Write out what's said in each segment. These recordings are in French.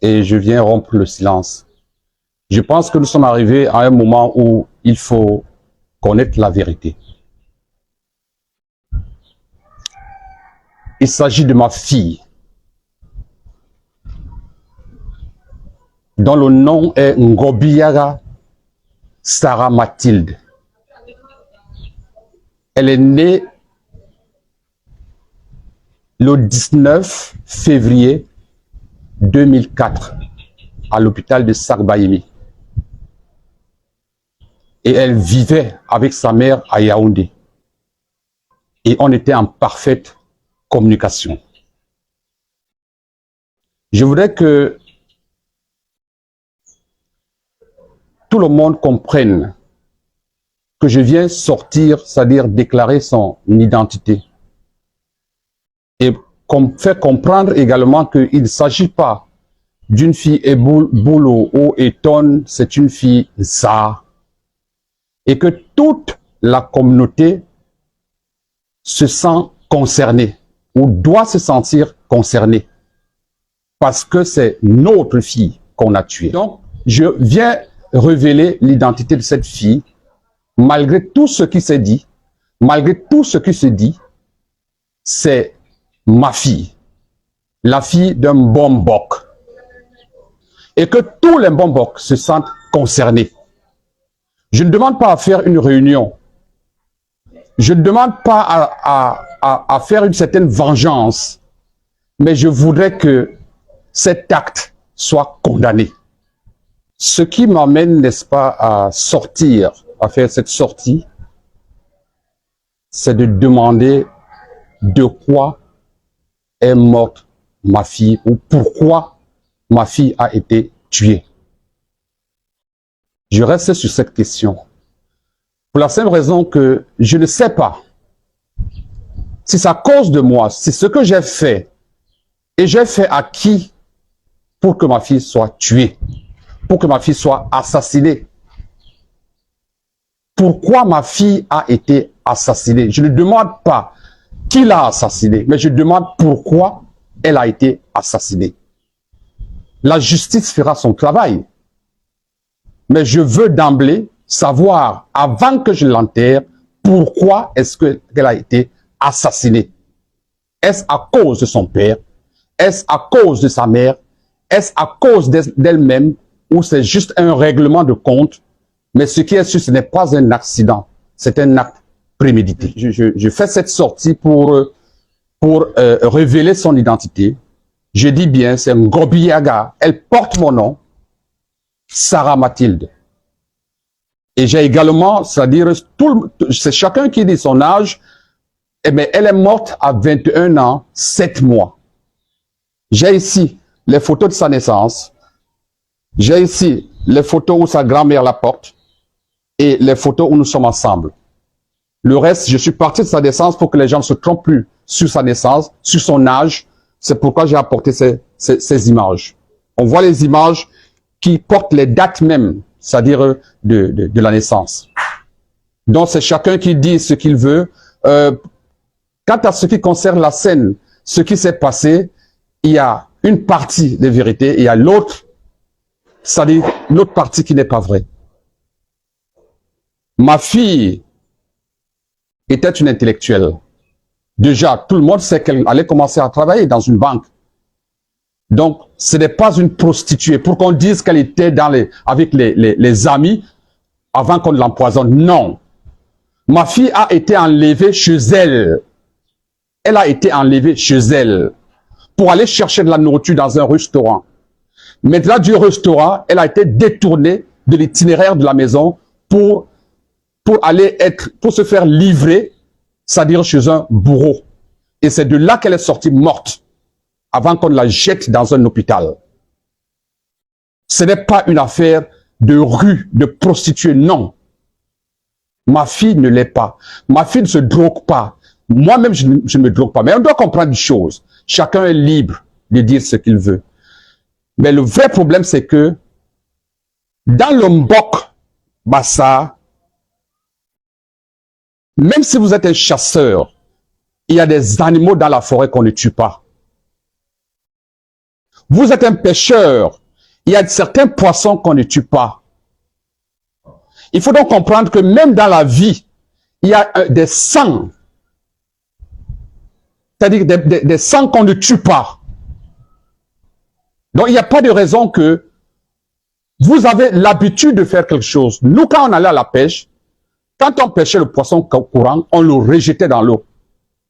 et je viens rompre le silence. Je pense que nous sommes arrivés à un moment où il faut connaître la vérité. Il s'agit de ma fille, dont le nom est Ngobiaga Sarah Mathilde. Elle est née le 19 février 2004 à l'hôpital de Sarbayemi. Et elle vivait avec sa mère à Yaoundé. Et on était en parfaite communication. Je voudrais que tout le monde comprenne que je viens sortir, c'est-à-dire déclarer son identité. Et fait comprendre également qu'il ne s'agit pas d'une fille Eboulou ou Eton, c'est une fille Za. Et que toute la communauté se sent concernée ou doit se sentir concernée parce que c'est notre fille qu'on a tuée. Donc, je viens révéler l'identité de cette fille malgré tout ce qui s'est dit, malgré tout ce qui se dit, c'est ma fille, la fille d'un Bombok. Et que tous les Bombok se sentent concernés. Je ne demande pas à faire une réunion. Je ne demande pas à faire une certaine vengeance. Mais je voudrais que cet acte soit condamné. Ce qui m'amène, n'est-ce pas, à sortir, à faire cette sortie, c'est de demander de quoi est morte ma fille ou pourquoi ma fille a été tuée. Je reste sur cette question. Pour la simple raison que je ne sais pas si c'est à cause de moi, c'est ce que j'ai fait. Et j'ai fait à qui pour que ma fille soit tuée, pour que ma fille soit assassinée. Pourquoi ma fille a été assassinée? Je ne demande pas qui l'a assassinée, mais je demande pourquoi elle a été assassinée. La justice fera son travail. Mais je veux d'emblée savoir, avant que je l'enterre, pourquoi est-ce qu'elle a été assassinée. Est-ce à cause de son père? Est-ce à cause de sa mère? Est-ce à cause d'elle-même? Ou c'est juste un règlement de compte? Mais ce qui est sûr, ce n'est pas un accident. C'est un acte prémédité. Je fais cette sortie pour révéler son identité. Je dis bien, c'est Ngobiaga. Elle porte mon nom. Sarah Mathilde. Et j'ai également, c'est-à-dire, c'est chacun qui dit son âge, mais elle est morte à 21 ans, 7 mois. J'ai ici les photos de sa naissance, j'ai ici les photos où sa grand-mère la porte, et les photos où nous sommes ensemble. Le reste, je suis parti de sa naissance pour que les gens ne se trompent plus sur sa naissance, sur son âge. C'est pourquoi j'ai apporté ces images. On voit les images qui portent les dates même, c'est-à-dire de la naissance. Donc c'est chacun qui dit ce qu'il veut. Quant à ce qui concerne la scène, ce qui s'est passé, il y a une partie de vérité et il y a l'autre, c'est-à-dire l'autre partie qui n'est pas vraie. Ma fille était une intellectuelle. Déjà, tout le monde sait qu'elle allait commencer à travailler dans une banque. Donc, ce n'est pas une prostituée. Pour qu'on dise qu'elle était avec les amis avant qu'on l'empoisonne. Non. Ma fille a été enlevée chez elle. Elle a été enlevée chez elle pour aller chercher de la nourriture dans un restaurant. Maintenant, du restaurant, elle a été détournée de l'itinéraire de la maison pour se faire livrer, c'est-à-dire chez un bourreau. Et c'est de là qu'elle est sortie morte, avant qu'on la jette dans un hôpital. Ce n'est pas une affaire de rue, de prostituée, non. Ma fille ne l'est pas. Ma fille ne se drogue pas. Moi-même, je ne me drogue pas. Mais on doit comprendre une chose. Chacun est libre de dire ce qu'il veut. Mais le vrai problème, c'est que dans le Mbok Bassa, même si vous êtes un chasseur, il y a des animaux dans la forêt qu'on ne tue pas. Vous êtes un pêcheur. Il y a certains poissons qu'on ne tue pas. Il faut donc comprendre que même dans la vie, il y a des sangs. C'est-à-dire des sangs qu'on ne tue pas. Donc, il n'y a pas de raison que vous avez l'habitude de faire quelque chose. Nous, quand on allait à la pêche, quand on pêchait le poisson courant, on le rejetait dans l'eau.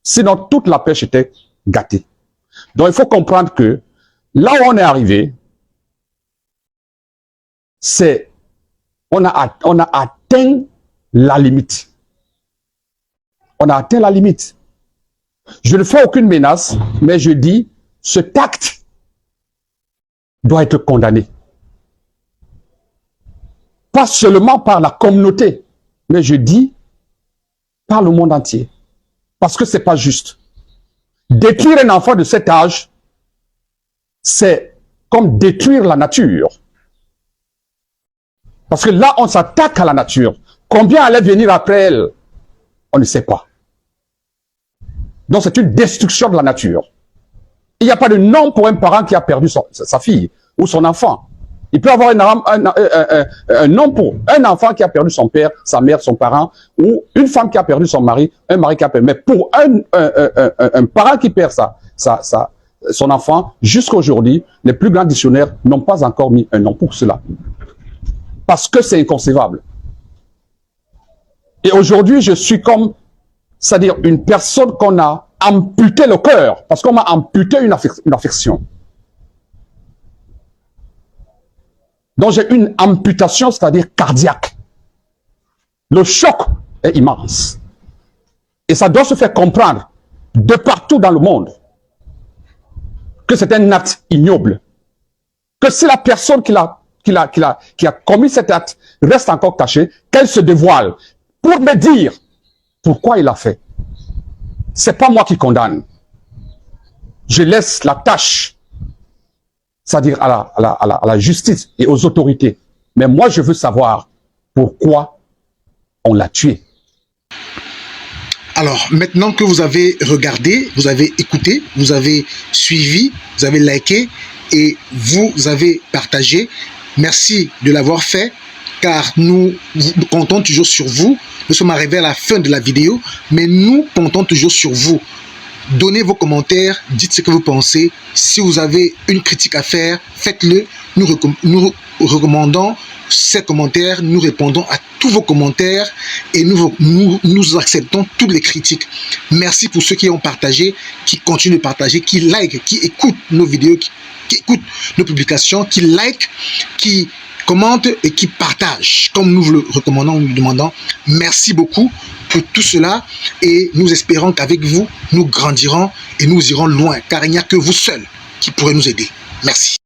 Sinon, toute la pêche était gâtée. Donc, il faut comprendre que là où on est arrivé, c'est on a atteint la limite. On a atteint la limite. Je ne fais aucune menace, mais je dis, cet acte doit être condamné. Pas seulement par la communauté, mais je dis par le monde entier. Parce que c'est pas juste. Détruire un enfant de cet âge, c'est comme détruire la nature. Parce que là, on s'attaque à la nature. Combien allait venir après elle? On ne sait pas. Donc c'est une destruction de la nature. Il n'y a pas de nom pour un parent qui a perdu sa fille ou son enfant. Il peut avoir un nom pour un enfant qui a perdu son père, sa mère, son parent, ou une femme qui a perdu son mari, un mari qui a perdu. Mais pour un parent qui perd son enfant, jusqu'à aujourd'hui, les plus grands dictionnaires n'ont pas encore mis un nom pour cela. Parce que c'est inconcevable. Et aujourd'hui, je suis comme, c'est-à-dire une personne qu'on a amputé le cœur, parce qu'on m'a amputé une affection. Donc j'ai une amputation, c'est-à-dire cardiaque. Le choc est immense. Et ça doit se faire comprendre de partout dans le monde que c'est un acte ignoble. Que si la personne qui a commis cet acte reste encore cachée, qu'elle se dévoile pour me dire pourquoi il a fait. C'est pas moi qui condamne. Je laisse la tâche, c'est-à-dire à la justice et aux autorités. Mais moi, je veux savoir pourquoi on l'a tué. Alors, maintenant que vous avez regardé, vous avez écouté, vous avez suivi, vous avez liké et vous avez partagé, merci de l'avoir fait, car nous comptons toujours sur vous. Nous sommes arrivés à la fin de la vidéo, mais nous comptons toujours sur vous. Donnez vos commentaires, dites ce que vous pensez. Si vous avez une critique à faire, faites-le. Nous recommandons ces commentaires, nous répondons à tous vos commentaires et nous acceptons toutes les critiques. Merci pour ceux qui ont partagé, qui continuent de partager, qui like, qui écoutent nos vidéos, qui écoutent nos publications, qui like, qui commentent et qui partagent, comme nous vous le recommandons, nous le demandons. Merci beaucoup pour tout cela et nous espérons qu'avec vous, nous grandirons et nous irons loin, car il n'y a que vous seuls qui pourrez nous aider. Merci.